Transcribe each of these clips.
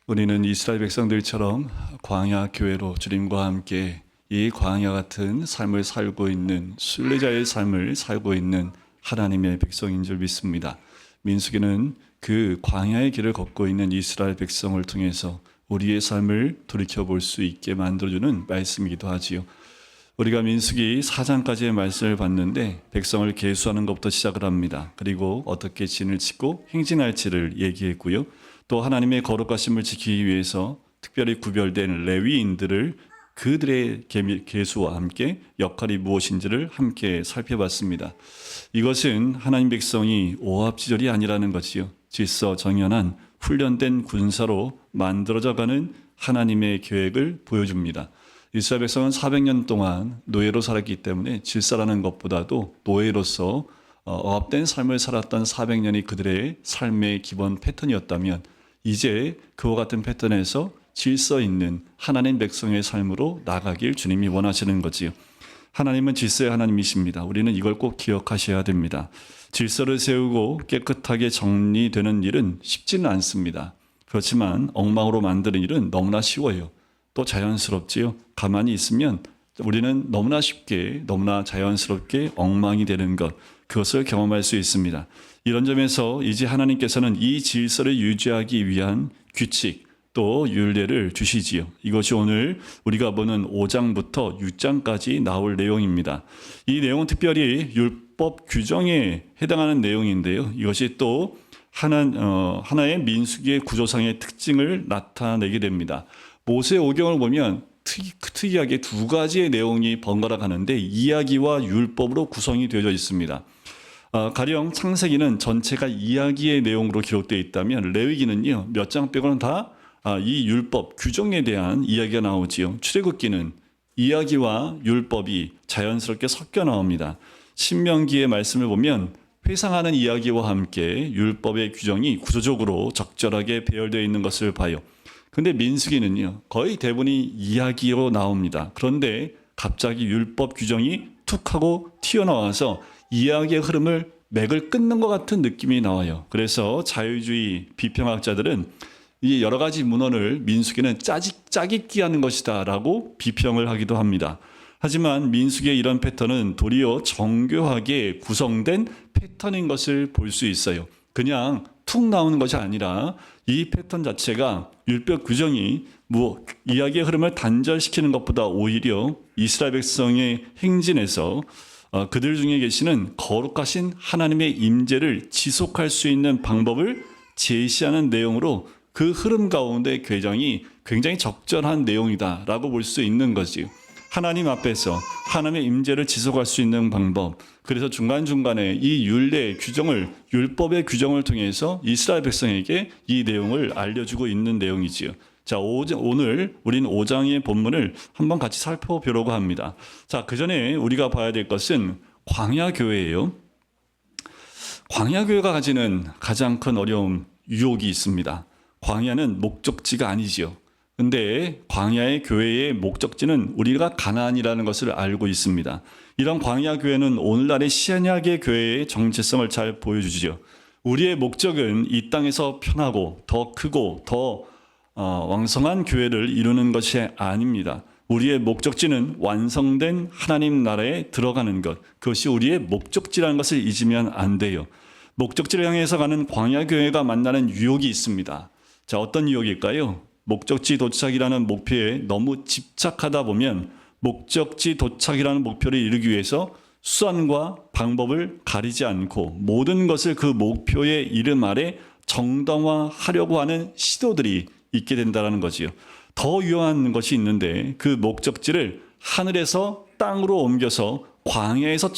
우리는 이스라엘 백성들처럼 광야 교회로 주님과 함께 이 광야 같은 삶을 살고 있는 순례자의 삶을 살고 있는 하나님의 백성인 줄 믿습니다. 민수기는 그 광야의 길을 걷고 있는 이스라엘 백성을 통해서 우리의 삶을 돌이켜볼 수 있게 만들어주는 말씀이기도 하지요. 우리가 민수기 4장까지의 말씀을 봤는데 백성을 계수하는 것부터 시작을 합니다. 그리고 어떻게 진을 치고 행진할지를 얘기했고요. 또 하나님의 거룩하심을 지키기 위해서 특별히 구별된 레위인들을 그들의 계수와 함께 역할이 무엇인지를 함께 살펴봤습니다. 이것은 하나님 백성이 오합지졸이 아니라는 것이요. 질서 정연한 훈련된 군사로 만들어져가는 하나님의 계획을 보여줍니다. 이스라엘 백성은 400년 동안 노예로 살았기 때문에 질서라는 것보다도 노예로서 억압된 삶을 살았던 400년이 그들의 삶의 기본 패턴이었다면 이제 그와 같은 패턴에서 질서 있는 하나님 백성의 삶으로 나가길 주님이 원하시는 거지요. 하나님은 질서의 하나님이십니다. 우리는 이걸 꼭 기억하셔야 됩니다. 질서를 세우고 깨끗하게 정리되는 일은 쉽지는 않습니다. 그렇지만 엉망으로 만드는 일은 너무나 쉬워요. 또 자연스럽지요. 가만히 있으면 우리는 너무나 쉽게 너무나 자연스럽게 엉망이 되는 것, 그것을 경험할 수 있습니다. 이런 점에서 이제 하나님께서는 이 질서를 유지하기 위한 규칙 또 율례를 주시지요. 이것이 오늘 우리가 보는 5장부터 6장까지 나올 내용입니다. 이 내용은 특별히 율법 규정에 해당하는 내용인데요. 이것이 또 하나의 민수기의 구조상의 특징을 나타내게 됩니다. 모세 오경을 보면 특이하게 두 가지의 내용이 번갈아 가는데 이야기와 율법으로 구성이 되어져 있습니다. 가령 창세기는 전체가 이야기의 내용으로 기록되어 있다면 레위기는요, 몇 장 빼고는 다 이 율법, 규정에 대한 이야기가 나오지요. 출애굽기는 이야기와 율법이 자연스럽게 섞여 나옵니다. 신명기의 말씀을 보면 회상하는 이야기와 함께 율법의 규정이 구조적으로 적절하게 배열되어 있는 것을 봐요. 근데 민수기는요, 거의 대부분이 이야기로 나옵니다. 그런데 갑자기 율법 규정이 툭 하고 튀어나와서 이야기의 흐름을 맥을 끊는 것 같은 느낌이 나와요. 그래서 자유주의 비평학자들은 이 여러 가지 문헌을 민수기는 짜깁기 하는 것이다 라고 비평을 하기도 합니다. 하지만 민수기의 이런 패턴은 도리어 정교하게 구성된 패턴인 것을 볼 수 있어요. 그냥 툭 나오는 것이 아니라 이 패턴 자체가 율법 규정이 이야기의 흐름을 단절시키는 것보다 오히려 이스라엘 백성의 행진에서 그들 중에 계시는 거룩하신 하나님의 임재를 지속할 수 있는 방법을 제시하는 내용으로 그 흐름 가운데 굉장히 적절한 내용이다라고 볼 수 있는 거지요. 하나님 앞에서 하나님의 임재를 지속할 수 있는 방법. 그래서 중간중간에 이 율법의 규정을 통해서 이스라엘 백성에게 이 내용을 알려주고 있는 내용이지요. 자, 오늘 우리는 5장의 본문을 한번 같이 살펴보려고 합니다. 자, 그 전에 우리가 봐야 될 것은 광야교회예요. 광야교회가 가지는 가장 큰 어려움, 유혹이 있습니다. 광야는 목적지가 아니지요. 근데 광야의 교회의 목적지는 우리가 가나안이라는 것을 알고 있습니다. 이런 광야 교회는 오늘날의 신약의 교회의 정체성을 잘 보여주지요. 우리의 목적은 이 땅에서 편하고 더 크고 더 왕성한 교회를 이루는 것이 아닙니다. 우리의 목적지는 완성된 하나님 나라에 들어가는 것. 그것이 우리의 목적지라는 것을 잊으면 안 돼요. 목적지를 향해서 가는 광야 교회가 만나는 유혹이 있습니다. 자, 어떤 유혹일까요? 목적지 도착이라는 목표에 너무 집착하다 보면 목적지 도착이라는 목표를 이루기 위해서 수단과 방법을 가리지 않고 모든 것을 그 목표의 이름 아래 정당화하려고 하는 시도들이 있게 된다는 거지요. 더 유효한 것이 있는데 그 목적지를 하늘에서 땅으로 옮겨서 광야에서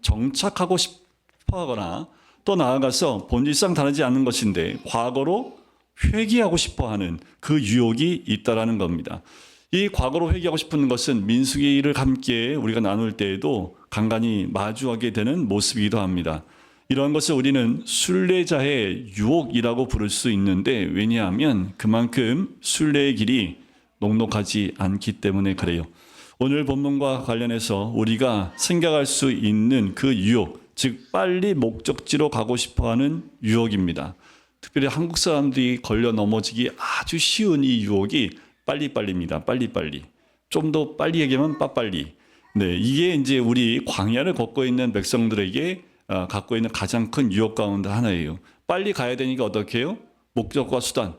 정착하고 싶어 하거나 또 나아가서 본질상 다르지 않은 것인데 과거로 회귀하고 싶어하는 그 유혹이 있다라는 겁니다. 이 과거로 회귀하고 싶은 것은 민수기를 함께 우리가 나눌 때에도 간간히 마주하게 되는 모습이기도 합니다. 이런 것을 우리는 순례자의 유혹이라고 부를 수 있는데 왜냐하면 그만큼 순례의 길이 녹록하지 않기 때문에 그래요. 오늘 본문과 관련해서 우리가 생각할 수 있는 그 유혹, 즉 빨리 목적지로 가고 싶어하는 유혹입니다. 특별히 한국 사람들이 걸려 넘어지기 아주 쉬운 이 유혹이 빨리빨리입니다. 빨리빨리. 좀 더 빨리 얘기하면 빠빨리. 네, 이게 이제 우리 광야를 걷고 있는 백성들에게 갖고 있는 가장 큰 유혹 가운데 하나예요. 빨리 가야 되니까 어떻게 해요? 목적과 수단.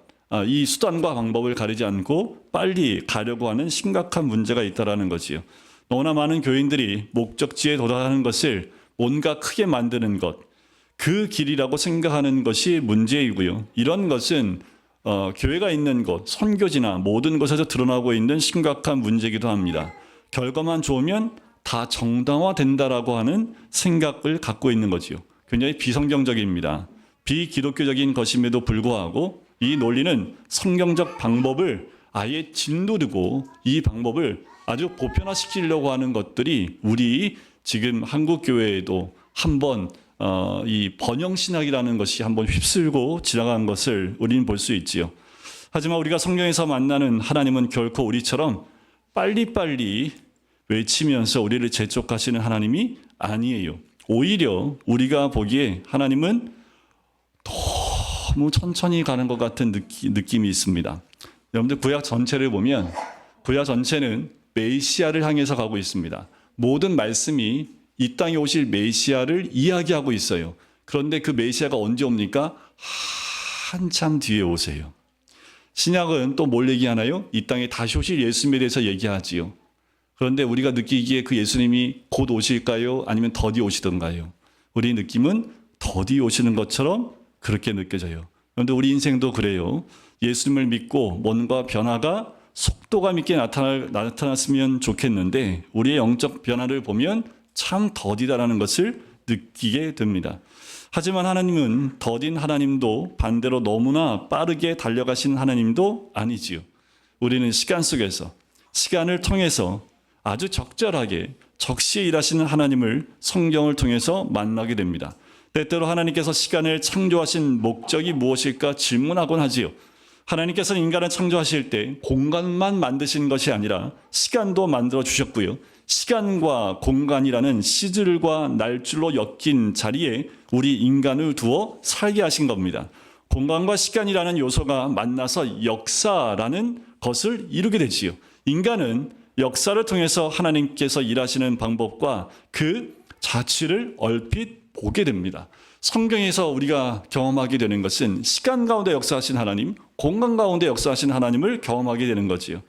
이 수단과 방법을 가리지 않고 빨리 가려고 하는 심각한 문제가 있다라는 거지요. 너무나 많은 교인들이 목적지에 도달하는 것을 뭔가 크게 만드는 것, 그 길이라고 생각하는 것이 문제이고요. 이런 것은 교회가 있는 곳, 선교지나 모든 곳에서 드러나고 있는 심각한 문제이기도 합니다. 결과만 좋으면 다 정당화된다라고 하는 생각을 갖고 있는 거지요. 굉장히 비성경적입니다. 비기독교적인 것임에도 불구하고 이 논리는 성경적 방법을 아예 짓누르고 이 방법을 아주 보편화시키려고 하는 것들이 우리 지금 한국 교회에도 한번 이 번영신학이라는 것이 한번 휩쓸고 지나간 것을 우리는 볼 수 있지요. 하지만 우리가 성경에서 만나는 하나님은 결코 우리처럼 빨리빨리 외치면서 우리를 재촉하시는 하나님이 아니에요. 오히려 우리가 보기에 하나님은 너무 천천히 가는 것 같은 느낌이 있습니다. 여러분들 구약 전체를 보면 구약 전체는 메시아를 향해서 가고 있습니다. 모든 말씀이 이 땅에 오실 메시아를 이야기하고 있어요. 그런데 그 메시아가 언제 옵니까? 한참 뒤에 오세요. 신약은 또 뭘 얘기하나요? 이 땅에 다시 오실 예수님에 대해서 얘기하지요. 그런데 우리가 느끼기에 그 예수님이 곧 오실까요? 아니면 더디 오시던가요? 우리 느낌은 더디 오시는 것처럼 그렇게 느껴져요. 그런데 우리 인생도 그래요. 예수님을 믿고 뭔가 변화가 속도감 있게 나타났으면 좋겠는데 우리의 영적 변화를 보면 참 더디다라는 것을 느끼게 됩니다. 하지만 하나님은 더딘 하나님도 반대로 너무나 빠르게 달려가신 하나님도 아니지요. 우리는 시간 속에서 시간을 통해서 아주 적절하게 적시에 일하시는 하나님을 성경을 통해서 만나게 됩니다. 때때로 하나님께서 시간을 창조하신 목적이 무엇일까 질문하곤 하지요. 하나님께서는 인간을 창조하실 때 공간만 만드신 것이 아니라 시간도 만들어 주셨고요. 시간과 공간이라는 시들과 날줄로 엮인 자리에 우리 인간을 두어 살게 하신 겁니다. 공간과 시간이라는 요소가 만나서 역사라는 것을 이루게 되지요. 인간은 역사를 통해서 하나님께서 일하시는 방법과 그 자취를 얼핏 보게 됩니다. 성경에서 우리가 경험하게 되는 것은 시간 가운데 역사하신 하나님, 공간 가운데 역사하신 하나님을 경험하게 되는 거지요.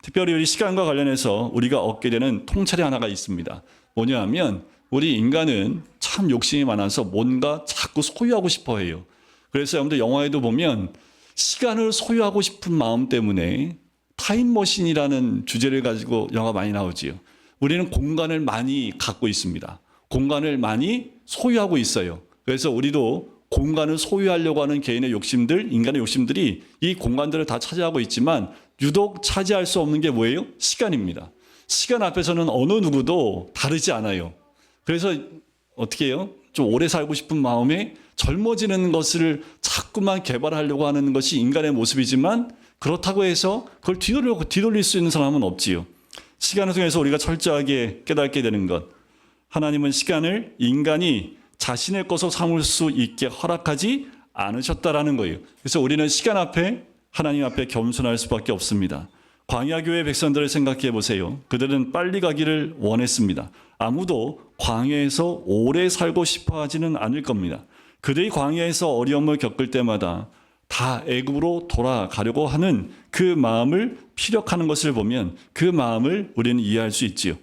특별히 우리 시간과 관련해서 우리가 얻게 되는 통찰이 하나가 있습니다. 뭐냐 하면 우리 인간은 참 욕심이 많아서 뭔가 자꾸 소유하고 싶어 해요. 그래서 여러분들 영화에도 보면 시간을 소유하고 싶은 마음 때문에 타임머신이라는 주제를 가지고 영화 많이 나오지요. 우리는 공간을 많이 갖고 있습니다. 공간을 많이 소유하고 있어요. 그래서 우리도 공간을 소유하려고 하는 개인의 욕심들, 인간의 욕심들이 이 공간들을 다 차지하고 있지만 유독 차지할 수 없는 게 뭐예요? 시간입니다. 시간 앞에서는 어느 누구도 다르지 않아요. 그래서 어떻게 해요? 좀 오래 살고 싶은 마음에 젊어지는 것을 자꾸만 개발하려고 하는 것이 인간의 모습이지만 그렇다고 해서 그걸 뒤돌릴 수 있는 사람은 없지요. 시간을 통해서 우리가 철저하게 깨닫게 되는 것. 하나님은 시간을 인간이 자신의 것으로 삼을 수 있게 허락하지 않으셨다라는 거예요. 그래서 우리는 시간 앞에 하나님 앞에 겸손할 수밖에 없습니다. 광야교회 백성들을 생각해 보세요. 그들은 빨리 가기를 원했습니다. 아무도 광야에서 오래 살고 싶어 하지는 않을 겁니다. 그들이 광야에서 어려움을 겪을 때마다 다 애굽으로 돌아가려고 하는 그 마음을 피력하는 것을 보면 그 마음을 우리는 이해할 수 있지요.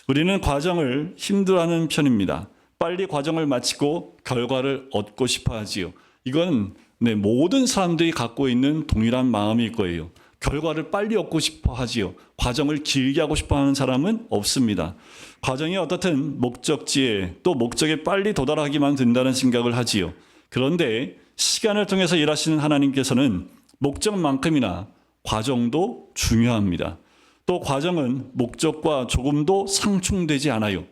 우리는 과정을 힘들어하는 편입니다. 빨리 과정을 마치고 결과를 얻고 싶어 하지요. 이건 모든 사람들이 갖고 있는 동일한 마음일 거예요. 결과를 빨리 얻고 싶어 하지요. 과정을 길게 하고 싶어 하는 사람은 없습니다. 과정이 어떻든 목적지에 또 목적에 빨리 도달하기만 된다는 생각을 하지요. 그런데 시간을 통해서 일하시는 하나님께서는 목적만큼이나 과정도 중요합니다. 또 과정은 목적과 조금도 상충되지 않아요.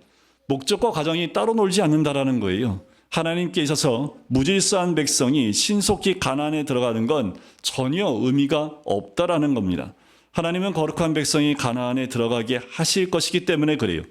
목적과 과정이 따로 놀지 않는다라는 거예요. 하나님께 있어서 무질서한 백성이 신속히 가나안에 들어가는 건 전혀 의미가 없다라는 겁니다. 하나님은 거룩한 백성이 가나안에 들어가게 하실 것이기 때문에 그래요.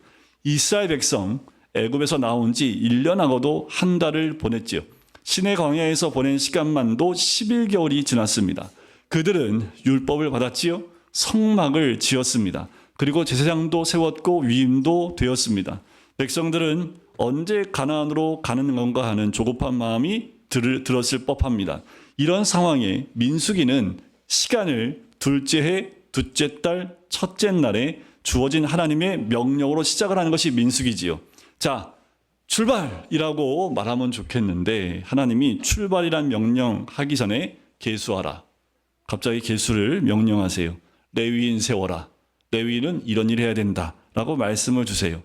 이스라엘 백성 애굽에서 나온 지 1년하고도 한 달을 보냈지요. 시내 광야에서 보낸 시간만도 11개월이 지났습니다. 그들은 율법을 받았지요. 성막을 지었습니다. 그리고 제사장도 세웠고 위임도 되었습니다. 백성들은 언제 가나안으로 가는 건가 하는 조급한 마음이 들었을 법합니다. 이런 상황에 민수기는 시간을 둘째 해, 둘째 달, 첫째 날에 주어진 하나님의 명령으로 시작을 하는 것이 민수기지요. 자, 출발이라고 말하면 좋겠는데 하나님이 출발이란 명령하기 전에 계수하라. 갑자기 계수를 명령하세요. 레위인 세워라. 레위인은 이런 일 해야 된다라고 말씀을 주세요.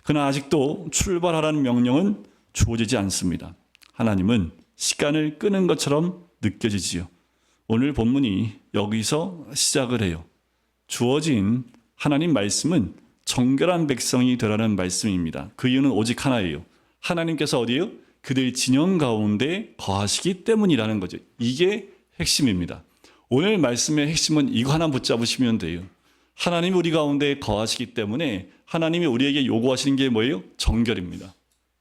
그러나 아직도 출발하라는 명령은 주어지지 않습니다. 하나님은 시간을 끄는 것처럼 느껴지지요. 오늘 본문이 여기서 시작을 해요. 주어진 하나님 말씀은 정결한 백성이 되라는 말씀입니다. 그 이유는 오직 하나예요. 하나님께서 어디에요? 그들 진영 가운데 거하시기 때문이라는 거죠. 이게 핵심입니다. 오늘 말씀의 핵심은 이거 하나 붙잡으시면 돼요. 하나님이 우리 가운데 거하시기 때문에 하나님이 우리에게 요구하시는 게 뭐예요? 정결입니다.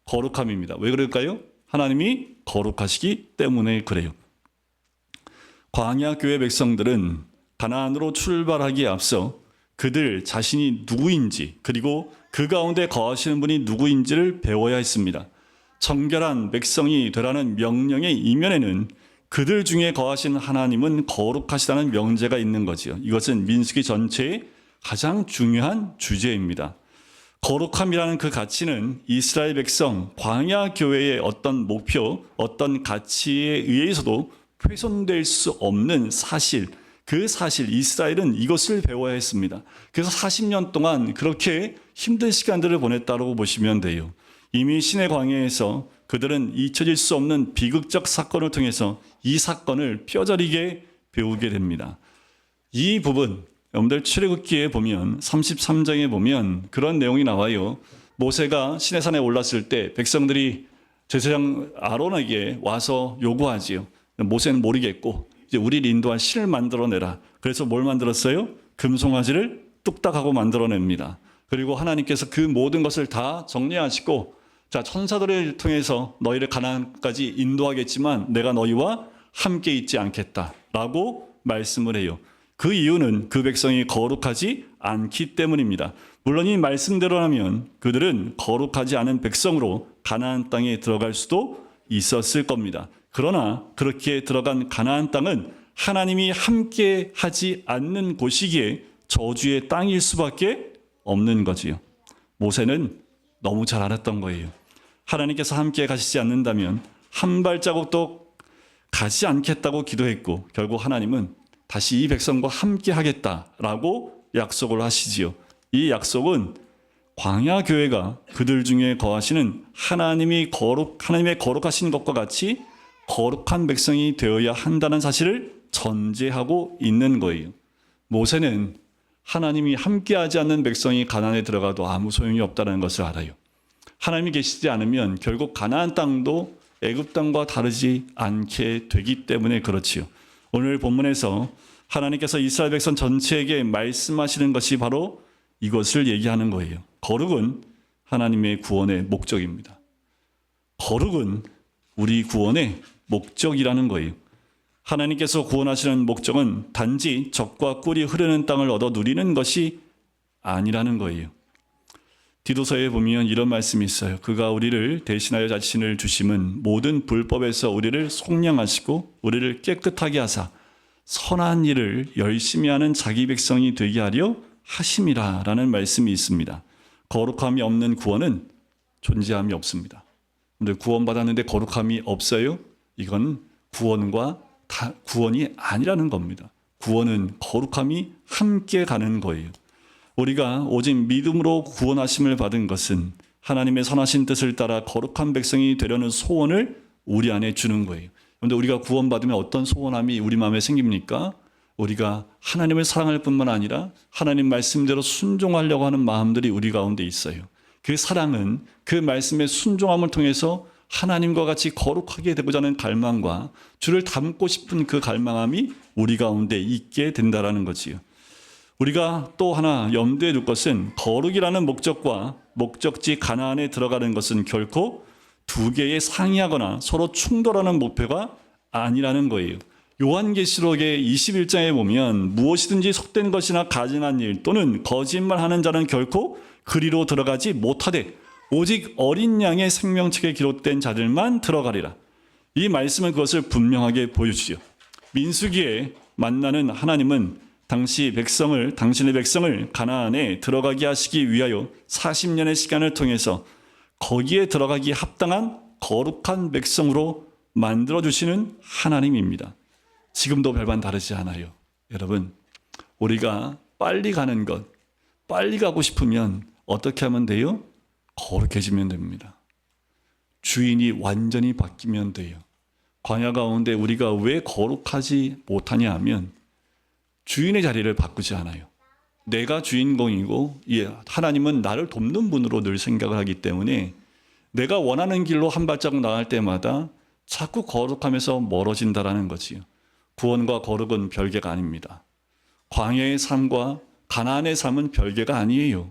거룩함입니다. 왜 그럴까요? 하나님이 거룩하시기 때문에 그래요. 광야 교회 백성들은 가나안으로 출발하기에 앞서 그들 자신이 누구인지 그리고 그 가운데 거하시는 분이 누구인지를 배워야 했습니다. 정결한 백성이 되라는 명령의 이면에는 그들 중에 거하신 하나님은 거룩하시다는 명제가 있는 거지요. 이것은 민수기 전체의 가장 중요한 주제입니다. 거룩함이라는 그 가치는 이스라엘 백성, 광야 교회의 어떤 목표, 어떤 가치에 의해서도 훼손될 수 없는 사실, 그 사실, 이스라엘은 이것을 배워야 했습니다. 그래서 40년 동안 그렇게 힘든 시간들을 보냈다고 보시면 돼요. 이미 시내 광야에서 그들은 잊혀질 수 없는 비극적 사건을 통해서 이 사건을 뼈저리게 배우게 됩니다. 이 부분, 여러분들 출애굽기에 보면 33장에 보면 그런 내용이 나와요. 모세가 시내산에 올랐을 때 백성들이 제사장 아론에게 와서 요구하지요. 모세는 모르겠고 이제 우리를 인도할 실을 만들어내라. 그래서 뭘 만들었어요? 금송아지를 뚝딱하고 만들어냅니다. 그리고 하나님께서 그 모든 것을 다 정리하시고 자, 천사들을 통해서 너희를 가나안까지 인도하겠지만 내가 너희와 함께 있지 않겠다라고 말씀을 해요. 그 이유는 그 백성이 거룩하지 않기 때문입니다. 물론 이 말씀대로라면 그들은 거룩하지 않은 백성으로 가나안 땅에 들어갈 수도 있었을 겁니다. 그러나 그렇게 들어간 가나안 땅은 하나님이 함께 하지 않는 곳이기에 저주의 땅일 수밖에 없는 거지요. 모세는 너무 잘 알았던 거예요. 하나님께서 함께 가시지 않는다면 한 발자국도 가지 않겠다고 기도했고 결국 하나님은 다시 이 백성과 함께 하겠다라고 약속을 하시지요. 이 약속은 광야 교회가 그들 중에 거하시는 하나님의 거룩하신 것과 같이 거룩한 백성이 되어야 한다는 사실을 전제하고 있는 거예요. 모세는 하나님이 함께하지 않는 백성이 가나안에 들어가도 아무 소용이 없다는 것을 알아요. 하나님이 계시지 않으면 결국 가나안 땅도 애굽 땅과 다르지 않게 되기 때문에 그렇지요. 오늘 본문에서 하나님께서 이스라엘 백성 전체에게 말씀하시는 것이 바로 이것을 얘기하는 거예요. 거룩은 하나님의 구원의 목적입니다. 거룩은 우리 구원의 목적이라는 거예요. 하나님께서 구원하시는 목적은 단지 젖과 꿀이 흐르는 땅을 얻어 누리는 것이 아니라는 거예요. 디도서에 보면 이런 말씀이 있어요. 그가 우리를 대신하여 자신을 주심은 모든 불법에서 우리를 속량하시고 우리를 깨끗하게 하사 선한 일을 열심히 하는 자기 백성이 되게 하려 하심이라 라는 말씀이 있습니다. 거룩함이 없는 구원은 존재함이 없습니다. 근데 구원받았는데 거룩함이 없어요? 이건 구원이 아니라는 겁니다. 구원은 거룩함이 함께 가는 거예요. 우리가 오직 믿음으로 구원하심을 받은 것은 하나님의 선하신 뜻을 따라 거룩한 백성이 되려는 소원을 우리 안에 주는 거예요. 그런데 우리가 구원받으면 어떤 소원함이 우리 마음에 생깁니까? 우리가 하나님을 사랑할 뿐만 아니라 하나님 말씀대로 순종하려고 하는 마음들이 우리 가운데 있어요. 그 사랑은 그 말씀의 순종함을 통해서 하나님과 같이 거룩하게 되고자 하는 갈망과 주를 닮고 싶은 그 갈망함이 우리 가운데 있게 된다는 거지요. 우리가 또 하나 염두에 둘 것은 거룩이라는 목적과 목적지 가나안에 들어가는 것은 결코 두 개에 상이하거나 서로 충돌하는 목표가 아니라는 거예요. 요한계시록의 21장에 보면 무엇이든지 속된 것이나 가증한 일 또는 거짓말하는 자는 결코 그리로 들어가지 못하되 오직 어린 양의 생명책에 기록된 자들만 들어가리라. 이 말씀은 그것을 분명하게 보여주죠. 민수기에 만나는 하나님은 당신의 백성을 가나안에 들어가게 하시기 위하여 40년의 시간을 통해서 거기에 들어가기 합당한 거룩한 백성으로 만들어주시는 하나님입니다. 지금도 별반 다르지 않아요. 여러분, 우리가 빨리 가는 것, 빨리 가고 싶으면 어떻게 하면 돼요? 거룩해지면 됩니다. 주인이 완전히 바뀌면 돼요. 광야 가운데 우리가 왜 거룩하지 못하냐 하면 주인의 자리를 바꾸지 않아요. 내가 주인공이고 하나님은 나를 돕는 분으로 늘 생각을 하기 때문에 내가 원하는 길로 한 발자국 나갈 때마다 자꾸 거룩하면서 멀어진다라는 거지요. 구원과 거룩은 별개가 아닙니다. 광야의 삶과 가나안의 삶은 별개가 아니에요.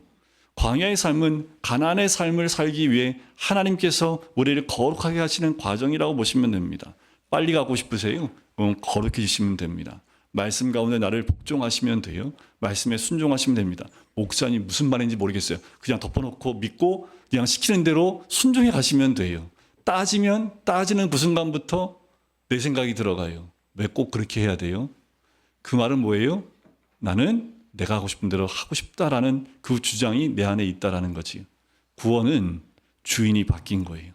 광야의 삶은 가나안의 삶을 살기 위해 하나님께서 우리를 거룩하게 하시는 과정이라고 보시면 됩니다. 빨리 가고 싶으세요? 그럼 거룩해지시면 됩니다. 말씀 가운데 나를 복종하시면 돼요. 말씀에 순종하시면 됩니다. 목사님 무슨 말인지 모르겠어요. 그냥 덮어놓고 믿고 그냥 시키는 대로 순종해 가시면 돼요. 따지는 그 순간부터 내 생각이 들어가요. 왜 꼭 그렇게 해야 돼요? 그 말은 뭐예요? 나는 내가 하고 싶은 대로 하고 싶다라는 그 주장이 내 안에 있다라는 거지. 구원은 주인이 바뀐 거예요.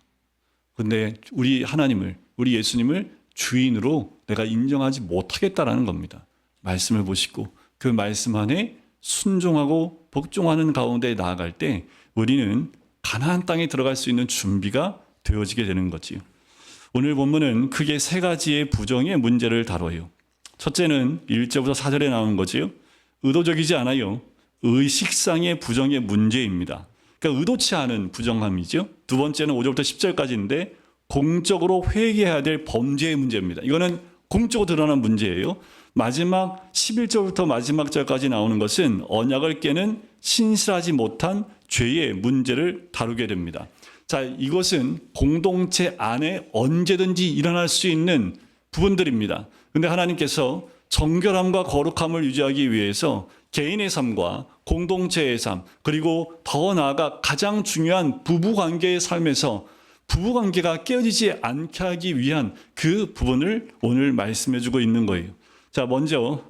근데 우리 하나님을, 우리 예수님을 주인으로 내가 인정하지 못하겠다라는 겁니다. 말씀을 보시고 그 말씀 안에 순종하고 복종하는 가운데 나아갈 때 우리는 가나안 땅에 들어갈 수 있는 준비가 되어지게 되는 거지요. 오늘 본문은 크게 세 가지의 부정의 문제를 다뤄요. 첫째는 1절부터 4절에 나오는 거지요. 의도적이지 않아요. 의식상의 부정의 문제입니다. 그러니까 의도치 않은 부정함이죠. 두 번째는 5절부터 10절까지인데 공적으로 회개해야 될 범죄의 문제입니다. 이거는 공적으로 드러난 문제예요. 마지막 11절부터 마지막 절까지 나오는 것은 언약을 깨는 신실하지 못한 죄의 문제를 다루게 됩니다. 자, 이것은 공동체 안에 언제든지 일어날 수 있는 부분들입니다. 그런데 하나님께서 정결함과 거룩함을 유지하기 위해서 개인의 삶과 공동체의 삶, 그리고 더 나아가 가장 중요한 부부관계의 삶에서 부부관계가 깨어지지 않게 하기 위한 그 부분을 오늘 말씀해주고 있는 거예요. 자, 먼저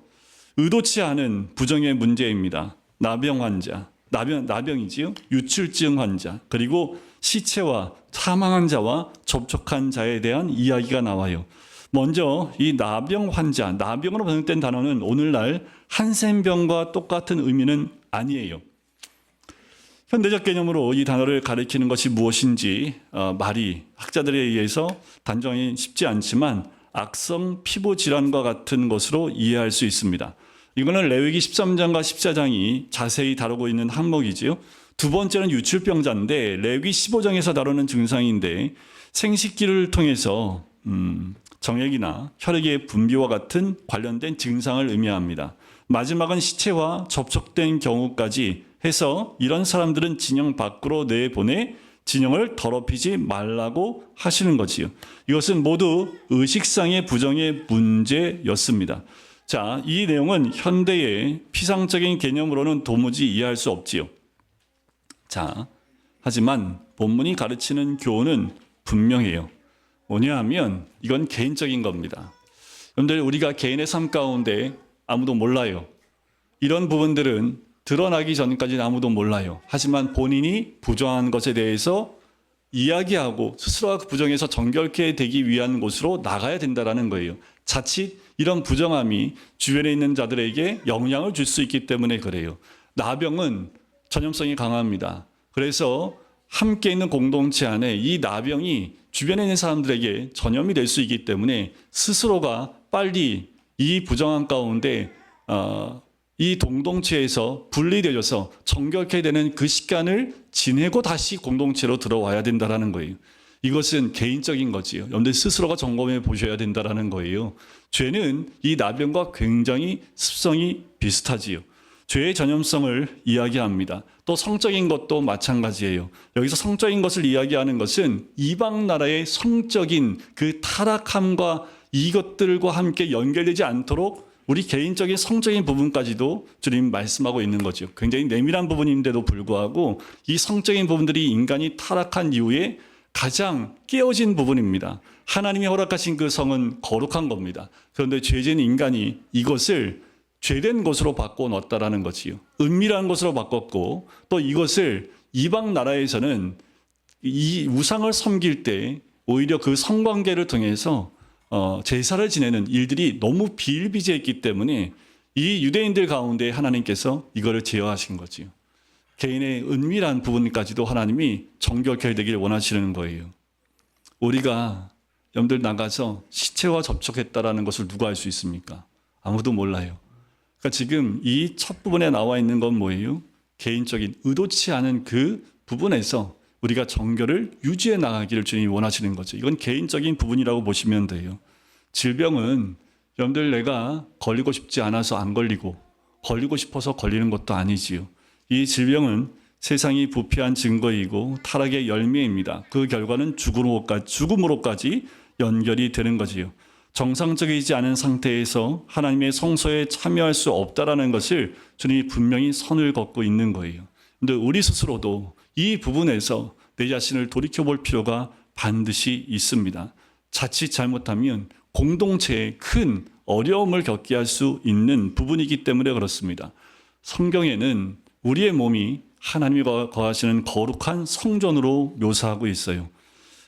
의도치 않은 부정의 문제입니다. 나병 환자, 나병이지요. 유출증 환자, 그리고 시체와 사망한 자와 접촉한 자에 대한 이야기가 나와요. 먼저 이 나병 환자, 나병으로 번역된 단어는 오늘날 한센병과 똑같은 의미는 아니에요. 현대적 개념으로 이 단어를 가리키는 것이 무엇인지 말이 학자들에 의해서 단정이 쉽지 않지만 악성 피부 질환과 같은 것으로 이해할 수 있습니다. 이거는 레위기 13장과 14장이 자세히 다루고 있는 항목이지요. 두 번째는 유출병자인데 레위기 15장에서 다루는 증상인데 생식기를 통해서 정액이나 혈액의 분비와 같은 관련된 증상을 의미합니다. 마지막은 시체와 접촉된 경우까지 해서 이런 사람들은 진영 밖으로 내보내 진영을 더럽히지 말라고 하시는 거지요. 이것은 모두 의식상의 부정의 문제였습니다. 자, 이 내용은 현대의 피상적인 개념으로는 도무지 이해할 수 없지요. 자, 하지만 본문이 가르치는 교훈은 분명해요. 뭐냐 하면 이건 개인적인 겁니다. 여러분들, 우리가 개인의 삶 가운데 아무도 몰라요. 이런 부분들은 드러나기 전까지는 아무도 몰라요. 하지만 본인이 부정한 것에 대해서 이야기하고 스스로가 그 부정에서 정결케 되기 위한 곳으로 나가야 된다는 거예요. 자칫 이런 부정함이 주변에 있는 자들에게 영향을 줄 수 있기 때문에 그래요. 나병은 전염성이 강합니다. 그래서 함께 있는 공동체 안에 이 나병이 주변에 있는 사람들에게 전염이 될 수 있기 때문에 스스로가 빨리 이 부정함 가운데 이 공동체에서 분리되어서 정결케 되는 그 시간을 지내고 다시 공동체로 들어와야 된다는 거예요. 이것은 개인적인 거지요. 여러분들 스스로가 점검해 보셔야 된다는 거예요. 죄는 이 나병과 굉장히 습성이 비슷하지요. 죄의 전염성을 이야기합니다. 또 성적인 것도 마찬가지예요. 여기서 성적인 것을 이야기하는 것은 이방 나라의 성적인 그 타락함과 이것들과 함께 연결되지 않도록 우리 개인적인 성적인 부분까지도 주님 말씀하고 있는 거죠. 굉장히 내밀한 부분인데도 불구하고 이 성적인 부분들이 인간이 타락한 이후에 가장 깨어진 부분입니다. 하나님이 허락하신 그 성은 거룩한 겁니다. 그런데 죄진 인간이 이것을 죄된 것으로 바꿔 넣었다라는 거지요. 은밀한 것으로 바꿨고 또 이것을 이방 나라에서는 이 우상을 섬길 때 오히려 그 성관계를 통해서 제사를 지내는 일들이 너무 비일비재했기 때문에 이 유대인들 가운데 하나님께서 이거를 제어하신 거지요. 개인의 은밀한 부분까지도 하나님이 정결케 되길 원하시는 거예요. 우리가 여러분들 나가서 시체와 접촉했다라는 것을 누가 알 수 있습니까? 아무도 몰라요. 그러니까 지금 이 첫 부분에 나와 있는 건 뭐예요? 개인적인 의도치 않은 그 부분에서 우리가 정결을 유지해 나가기를 주님이 원하시는 거죠. 이건 개인적인 부분이라고 보시면 돼요. 질병은 여러분들 내가 걸리고 싶지 않아서 안 걸리고 걸리고 싶어서 걸리는 것도 아니지요. 이 질병은 세상이 부패한 증거이고 타락의 열매입니다. 그 결과는 죽음으로까지 연결이 되는 거지요. 정상적이지 않은 상태에서 하나님의 성소에 참여할 수 없다라는 것을 주님이 분명히 선을 긋고 있는 거예요. 그런데 우리 스스로도 이 부분에서 내 자신을 돌이켜볼 필요가 반드시 있습니다. 자칫 잘못하면 공동체에 큰 어려움을 겪게 할 수 있는 부분이기 때문에 그렇습니다. 성경에는 우리의 몸이 하나님이 거하시는 거룩한 성전으로 묘사하고 있어요.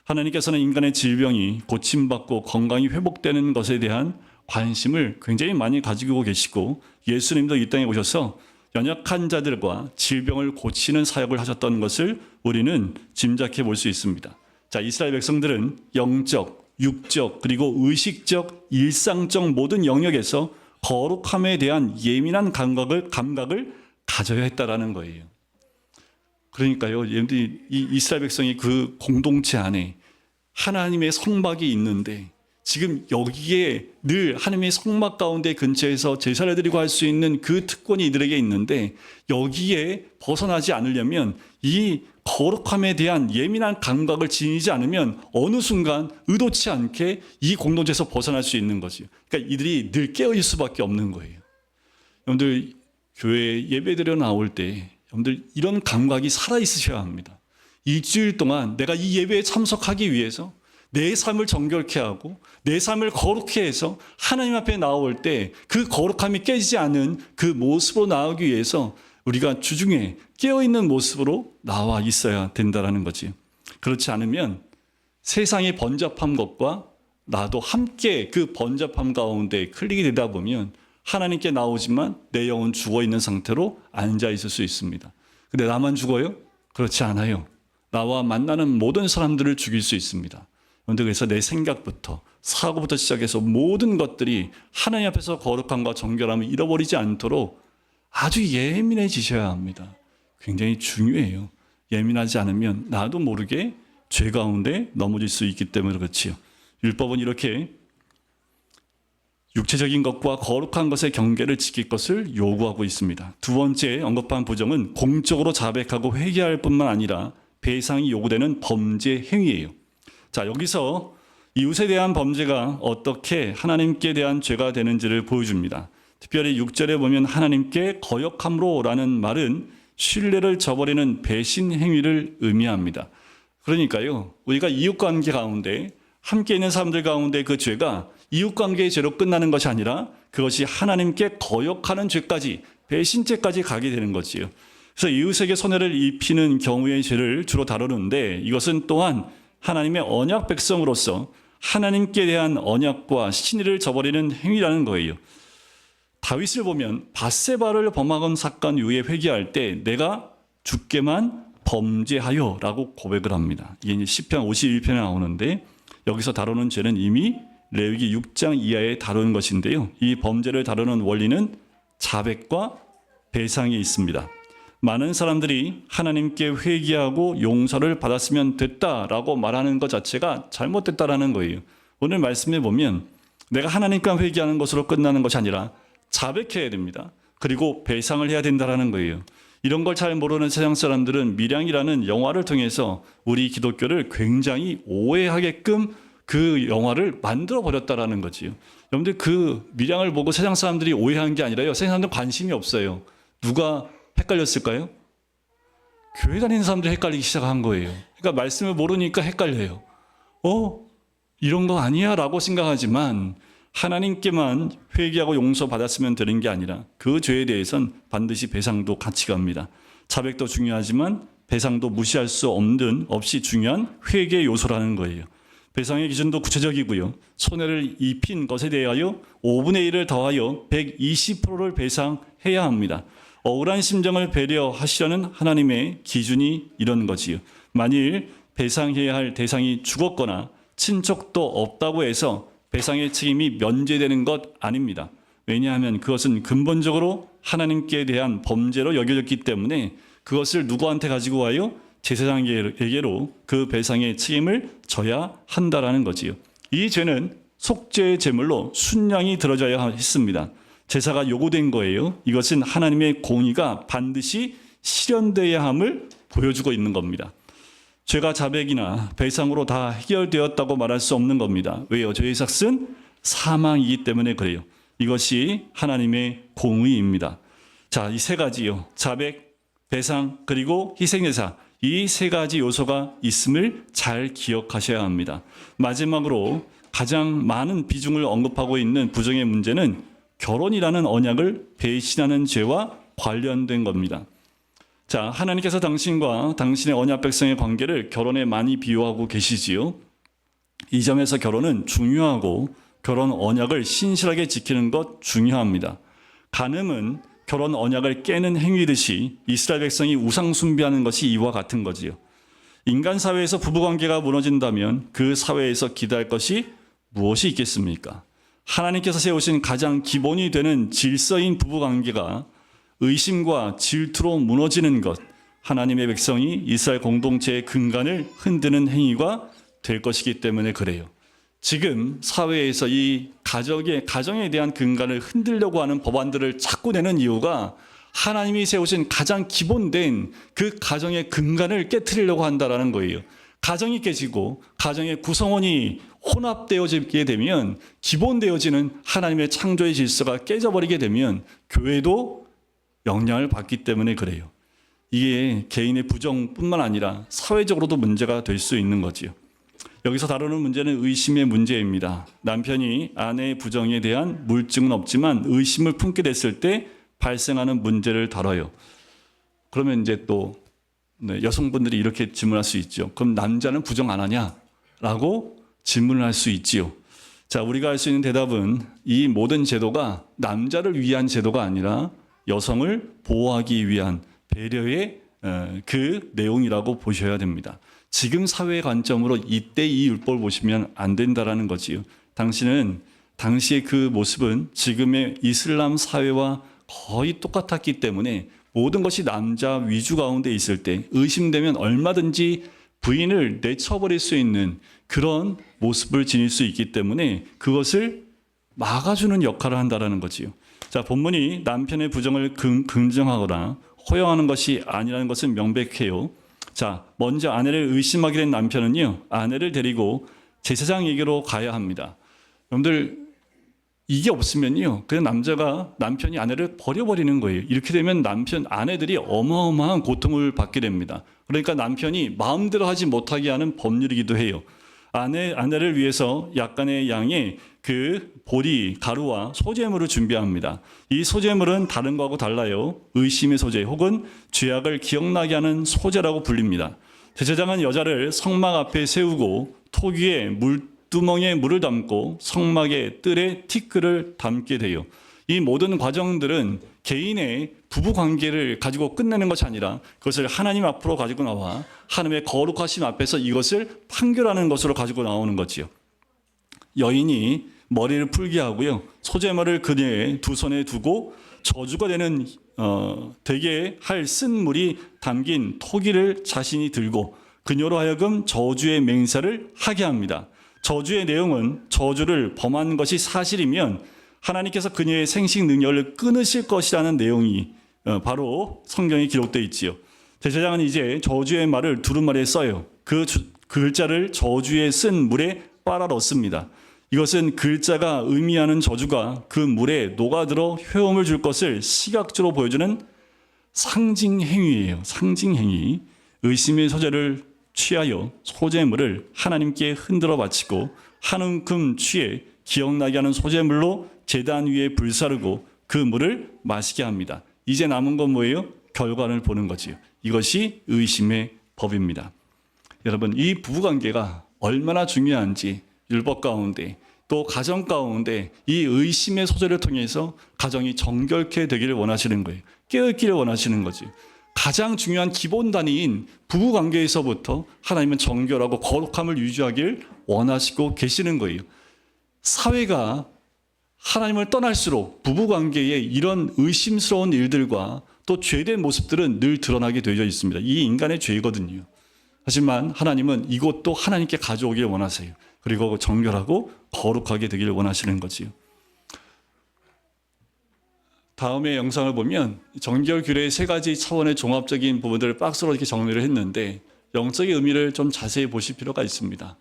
하나님께서는 인간의 질병이 고침받고 건강이 회복되는 것에 대한 관심을 굉장히 많이 가지고 계시고 예수님도 이 땅에 오셔서 연약한 자들과 질병을 고치는 사역을 하셨던 것을 우리는 짐작해 볼 수 있습니다. 자, 이스라엘 백성들은 영적, 육적, 그리고 의식적, 일상적 모든 영역에서 거룩함에 대한 예민한 감각을 가져야 했다라는 거예요. 그러니까요, 이 이스라엘 백성이 그 공동체 안에 하나님의 성막이 있는데 지금 여기에 늘 하나님의 성막 가운데 근처에서 제사를 드리고 할 수 있는 그 특권이 이들에게 있는데 여기에 벗어나지 않으려면 이 거룩함에 대한 예민한 감각을 지니지 않으면 어느 순간 의도치 않게 이 공동체에서 벗어날 수 있는 거죠. 그러니까 이들이 늘 깨어있을 수밖에 없는 거예요. 여러분들 교회 예배드려 나올 때 여러분들 이런 감각이 살아있으셔야 합니다. 일주일 동안 내가 이 예배에 참석하기 위해서 내 삶을 정결케 하고 내 삶을 거룩케 해서 하나님 앞에 나올 때 그 거룩함이 깨지지 않은 그 모습으로 나오기 위해서 우리가 주중에 깨어있는 모습으로 나와 있어야 된다는 거지. 그렇지 않으면 세상의 번잡한 것과 나도 함께 그 번잡함 가운데 클릭이 되다 보면 하나님께 나오지만 내 영은 죽어있는 상태로 앉아있을 수 있습니다. 근데 나만 죽어요? 그렇지 않아요. 나와 만나는 모든 사람들을 죽일 수 있습니다. 그래서 내 생각부터 사고부터 시작해서 모든 것들이 하나님 앞에서 거룩함과 정결함을 잃어버리지 않도록 아주 예민해지셔야 합니다. 굉장히 중요해요. 예민하지 않으면 나도 모르게 죄 가운데 넘어질 수 있기 때문에 그렇지요. 율법은 이렇게 육체적인 것과 거룩한 것의 경계를 지킬 것을 요구하고 있습니다. 두 번째 언급한 부정은 공적으로 자백하고 회개할 뿐만 아니라 배상이 요구되는 범죄 행위예요. 자, 여기서 이웃에 대한 범죄가 어떻게 하나님께 대한 죄가 되는지를 보여줍니다. 특별히 6절에 보면 하나님께 거역함으로 라는 말은 신뢰를 저버리는 배신 행위를 의미합니다. 그러니까요, 우리가 이웃관계 가운데 함께 있는 사람들 가운데 그 죄가 이웃관계의 죄로 끝나는 것이 아니라 그것이 하나님께 거역하는 죄까지, 배신죄까지 가게 되는 거지요. 그래서 이웃에게 손해를 입히는 경우의 죄를 주로 다루는데 이것은 또한 하나님의 언약 백성으로서 하나님께 대한 언약과 신의를 저버리는 행위라는 거예요. 다윗을 보면 밧세바를 범한 사건 이후에 회개할 때 내가 주께만 범죄하여 라고 고백을 합니다. 이게 이제 시편 51편에 나오는데 여기서 다루는 죄는 이미 레위기 6장 이하에 다루는 것인데요. 이 범죄를 다루는 원리는 자백과 배상이 있습니다. 많은 사람들이 하나님께 회개하고 용서를 받았으면 됐다라고 말하는 것 자체가 잘못됐다라는 거예요. 오늘 말씀해 보면 내가 하나님과 회개하는 것으로 끝나는 것이 아니라 자백해야 됩니다. 그리고 배상을 해야 된다라는 거예요. 이런 걸 잘 모르는 세상 사람들은 밀양이라는 영화를 통해서 우리 기독교를 굉장히 오해하게끔 그 영화를 만들어 버렸다라는 거지요. 여러분들 그 밀양을 보고 세상 사람들이 오해한 게 아니라요. 세상 사람들 관심이 없어요. 누가 헷갈렸을까요? 교회 다니는 사람들이 헷갈리기 시작한 거예요. 그러니까 말씀을 모르니까 헷갈려요. 이런 거 아니야 라고 생각하지만 하나님께만 회개하고 용서받았으면 되는 게 아니라 그 죄에 대해서는 반드시 배상도 같이 갑니다. 자백도 중요하지만 배상도 무시할 수 없이 중요한 회개 요소라는 거예요. 배상의 기준도 구체적이고요. 손해를 입힌 것에 대하여 5분의 1을 더하여 120%를 배상해야 합니다. 억울한 심정을 배려하시려는 하나님의 기준이 이런 거지요. 만일 배상해야 할 대상이 죽었거나 친척도 없다고 해서 배상의 책임이 면제되는 것 아닙니다. 왜냐하면 그것은 근본적으로 하나님께 대한 범죄로 여겨졌기 때문에 그것을 누구한테 가지고 와요? 제사장에게로 그 배상의 책임을 져야 한다라는 거지요. 이 죄는 속죄의 제물로 순양이 들어져야 했습니다. 제사가 요구된 거예요. 이것은 하나님의 공의가 반드시 실현되어야 함을 보여주고 있는 겁니다. 죄가 자백이나 배상으로 다 해결되었다고 말할 수 없는 겁니다. 왜요? 죄의 삭은 사망이기 때문에 그래요. 이것이 하나님의 공의입니다. 자, 이 세 가지요. 자백, 배상, 그리고 희생제사. 이 세 가지 요소가 있음을 잘 기억하셔야 합니다. 마지막으로 가장 많은 비중을 언급하고 있는 부정의 문제는 결혼이라는 언약을 배신하는 죄와 관련된 겁니다. 자, 하나님께서 당신과 당신의 언약 백성의 관계를 결혼에 많이 비유하고 계시지요. 이 점에서 결혼은 중요하고 결혼 언약을 신실하게 지키는 것 중요합니다. 간음은 결혼 언약을 깨는 행위듯이 이스라엘 백성이 우상 숭배하는 것이 이와 같은 거지요. 인간 사회에서 부부관계가 무너진다면 그 사회에서 기대할 것이 무엇이 있겠습니까? 하나님께서 세우신 가장 기본이 되는 질서인 부부관계가 의심과 질투로 무너지는 것, 하나님의 백성이 이스라엘 공동체의 근간을 흔드는 행위가 될 것이기 때문에 그래요. 지금 사회에서 이 가정에 대한 근간을 흔들려고 하는 법안들을 자꾸 내는 이유가 하나님이 세우신 가장 기본된 그 가정의 근간을 깨트리려고 한다는 거예요. 가정이 깨지고 가정의 구성원이 혼합되어지게 되면 기본되어지는 하나님의 창조의 질서가 깨져버리게 되면 교회도 영향을 받기 때문에 그래요. 이게 개인의 부정뿐만 아니라 사회적으로도 문제가 될 수 있는 거지요. 여기서 다루는 문제는 의심의 문제입니다. 남편이 아내의 부정에 대한 물증은 없지만 의심을 품게 됐을 때 발생하는 문제를 다뤄요. 그러면 이제 또 여성분들이 이렇게 질문할 수 있죠. 그럼 남자는 부정 안 하냐? 라고 질문을 할 수 있지요. 자, 우리가 할 수 있는 대답은 이 모든 제도가 남자를 위한 제도가 아니라 여성을 보호하기 위한 배려의 그 내용이라고 보셔야 됩니다. 지금 사회의 관점으로 이때 이 율법을 보시면 안 된다라는 거지요. 당시의 그 모습은 지금의 이슬람 사회와 거의 똑같았기 때문에 모든 것이 남자 위주 가운데 있을 때 의심되면 얼마든지 부인을 내쳐버릴 수 있는 그런 모습을 지닐 수 있기 때문에 그것을 막아주는 역할을 한다라는 거지요. 자, 본문이 남편의 부정을 긍정하거나 허용하는 것이 아니라는 것은 명백해요. 자, 먼저 아내를 의심하게 된 남편은요, 아내를 데리고 제사장에게로 가야 합니다. 여러분들, 이게 없으면요, 그냥 남편이 아내를 버려버리는 거예요. 이렇게 되면 아내들이 어마어마한 고통을 받게 됩니다. 그러니까 남편이 마음대로 하지 못하게 하는 법률이기도 해요. 아내를 위해서 약간의 양의 그 보리, 가루와 소재물을 준비합니다. 이 소재물은 다른 거하고 달라요. 의심의 소재 혹은 죄악을 기억나게 하는 소재라고 불립니다. 제사장은 여자를 성막 앞에 세우고 톡 위에 물두멍에 물을 담고 성막의 뜰에 티끌을 담게 돼요. 이 모든 과정들은 개인의 부부 관계를 가지고 끝내는 것이 아니라 그것을 하나님 앞으로 가지고 나와 하나님의 거룩하심 앞에서 이것을 판결하는 것으로 가지고 나오는 거지요. 여인이 머리를 풀게 하고요. 소재물을 그녀의 두 손에 두고 저주가 되는 되게 할 쓴물이 담긴 토기를 자신이 들고 그녀로 하여금 저주의 맹세를 하게 합니다. 저주의 내용은 저주를 범한 것이 사실이면 하나님께서 그녀의 생식 능력을 끊으실 것이라는 내용이 바로 성경에 기록되어 있지요. 제사장은 이제 저주의 말을 두루마리에 써요. 그 글자를 저주에 쓴 물에 빨아 넣습니다. 이것은 글자가 의미하는 저주가 그 물에 녹아들어 효험을 줄 것을 시각적으로 보여주는 상징 행위예요. 상징 행위. 의심의 소재를 취하여 소재물을 하나님께 흔들어 바치고 한 움큼 취해 기억나게 하는 소재물로 제단 위에 불사르고 그 물을 마시게 합니다. 이제 남은 건 뭐예요? 결과를 보는 거지요. 이것이 의심의 법입니다. 여러분, 이 부부관계가 얼마나 중요한지 율법 가운데 또 가정 가운데 이 의심의 소재를 통해서 가정이 정결케 되기를 원하시는 거예요. 깨어있기를 원하시는 거지. 가장 중요한 기본 단위인 부부관계에서부터 하나님은 정결하고 거룩함을 유지하길 원하시고 계시는 거예요. 사회가 하나님을 떠날수록 부부관계에 이런 의심스러운 일들과 또 죄된 모습들은 늘 드러나게 되어 있습니다. 이게 인간의 죄거든요. 하지만 하나님은 이것도 하나님께 가져오길 원하세요. 그리고 정결하고 거룩하게 되기를 원하시는 거지요. 다음의 영상을 보면 정결 규례의 세 가지 차원의 종합적인 부분들을 박스로 이렇게 정리를 했는데 영적인 의미를 좀 자세히 보실 필요가 있습니다.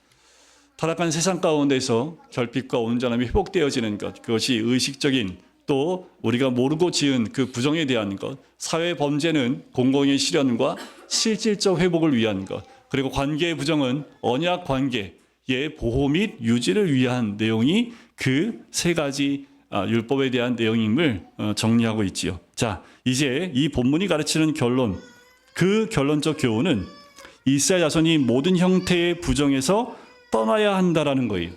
타락한 세상 가운데서 결핍과 온전함이 회복되어지는 것, 그것이 의식적인 또 우리가 모르고 지은 그 부정에 대한 것, 사회 범죄는 공공의 실현과 실질적 회복을 위한 것, 그리고 관계의 부정은 언약 관계의 보호 및 유지를 위한 내용이 그 세 가지 율법에 대한 내용임을 정리하고 있지요. 자, 이제 이 본문이 가르치는 결론, 그 결론적 교훈은 이스라엘 자손이 모든 형태의 부정에서 떠나야 한다라는 거예요.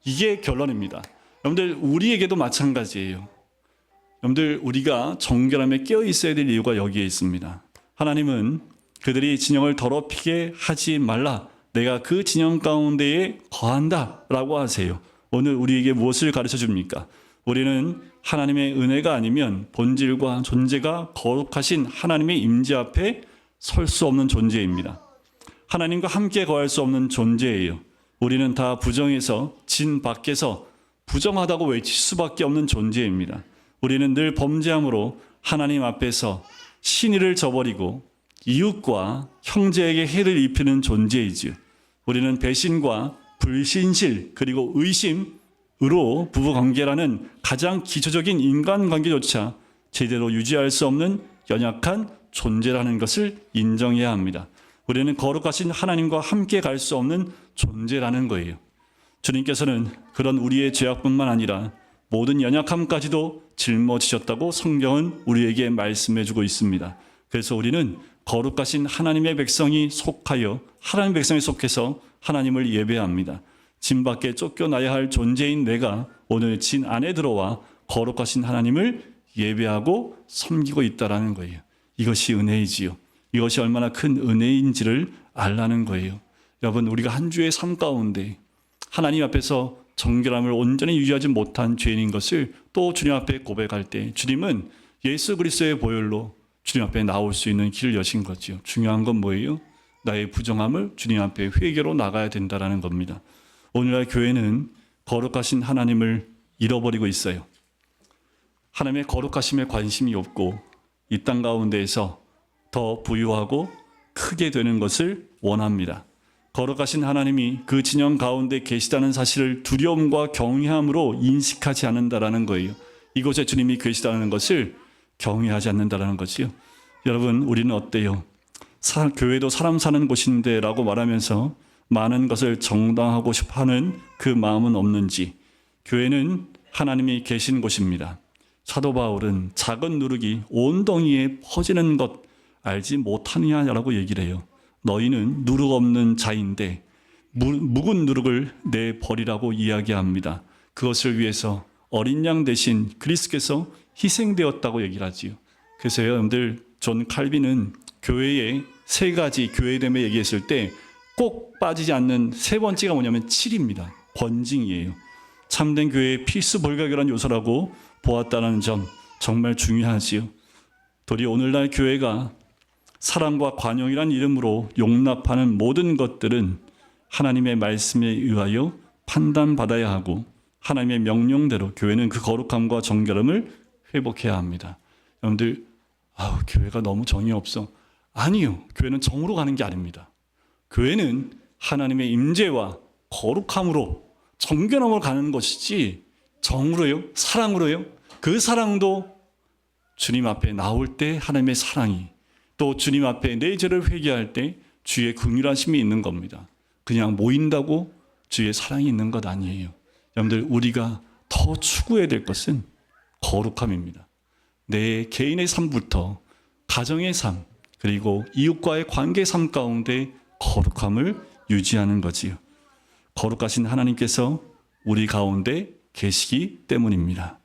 이게 결론입니다. 여러분들, 우리에게도 마찬가지예요. 여러분들, 우리가 정결함에 깨어 있어야 될 이유가 여기에 있습니다. 하나님은 그들이 진영을 더럽히게 하지 말라, 내가 그 진영 가운데에 거한다 라고 하세요. 오늘 우리에게 무엇을 가르쳐 줍니까? 우리는 하나님의 은혜가 아니면 본질과 존재가 거룩하신 하나님의 임재 앞에 설 수 없는 존재입니다. 하나님과 함께 거할 수 없는 존재예요. 우리는 다 부정에서, 진 밖에서 부정하다고 외칠 수밖에 없는 존재입니다. 우리는 늘 범죄함으로 하나님 앞에서 신의를 저버리고 이웃과 형제에게 해를 입히는 존재이지요. 우리는 배신과 불신실 그리고 의심으로 부부관계라는 가장 기초적인 인간관계조차 제대로 유지할 수 없는 연약한 존재라는 것을 인정해야 합니다. 우리는 거룩하신 하나님과 함께 갈 수 없는 존재라는 거예요. 주님께서는 그런 우리의 죄악뿐만 아니라 모든 연약함까지도 짊어지셨다고 성경은 우리에게 말씀해주고 있습니다. 그래서 우리는 거룩하신 하나님의 백성이 속하여 하나님의 백성에 속해서 하나님을 예배합니다. 진 밖에 쫓겨나야 할 존재인 내가 오늘 진 안에 들어와 거룩하신 하나님을 예배하고 섬기고 있다라는 거예요. 이것이 은혜이지요. 이것이 얼마나 큰 은혜인지를 알라는 거예요. 여러분, 우리가 한 주의 삶 가운데 하나님 앞에서 정결함을 온전히 유지하지 못한 죄인인 것을 또 주님 앞에 고백할 때 주님은 예수 그리스도의 보혈로 주님 앞에 나올 수 있는 길을 여신 거죠. 중요한 건 뭐예요? 나의 부정함을 주님 앞에 회개로 나가야 된다는 겁니다. 오늘날 교회는 거룩하신 하나님을 잃어버리고 있어요. 하나님의 거룩하심에 관심이 없고 이 땅 가운데에서 더 부유하고 크게 되는 것을 원합니다. 거룩하신 하나님이 그 진영 가운데 계시다는 사실을 두려움과 경외함으로 인식하지 않는다라는 거예요. 이곳에 주님이 계시다는 것을 경외하지 않는다라는 거지요. 여러분, 우리는 어때요? 교회도 사람 사는 곳인데 라고 말하면서 많은 것을 정당하고 싶어하는 그 마음은 없는지, 교회는 하나님이 계신 곳입니다. 사도 바울은 작은 누룩이 온 덩이에 퍼지는 것 알지 못하느냐라고 얘기를 해요. 너희는 누룩 없는 자인데 묵은 누룩을 내버리라고 이야기합니다. 그것을 위해서 어린 양 대신 그리스도께서 희생되었다고 얘기를 하지요. 그래서 여러분들, 존 칼빈은 교회의 세 가지 교회됨에 얘기했을 때 꼭 빠지지 않는 세 번째가 뭐냐면 7입니다. 권징이에요. 참된 교회의 필수 불가결한 요소라고 보았다는 점 정말 중요하지요. 도리 오늘날 교회가 사랑과 관용이란 이름으로 용납하는 모든 것들은 하나님의 말씀에 의하여 판단받아야 하고 하나님의 명령대로 교회는 그 거룩함과 정결함을 회복해야 합니다. 여러분들, 교회가 너무 정이 없어. 아니요. 교회는 정으로 가는 게 아닙니다. 교회는 하나님의 임재와 거룩함으로 정결함으로 가는 것이지 정으로요? 사랑으로요? 그 사랑도 주님 앞에 나올 때 하나님의 사랑이, 또 주님 앞에 내 죄를 회개할 때 주의 긍휼하심이 있는 겁니다. 그냥 모인다고 주의 사랑이 있는 것 아니에요. 여러분들, 우리가 더 추구해야 될 것은 거룩함입니다. 내 개인의 삶부터 가정의 삶, 그리고 이웃과의 관계 삶 가운데 거룩함을 유지하는 거지요. 거룩하신 하나님께서 우리 가운데 계시기 때문입니다.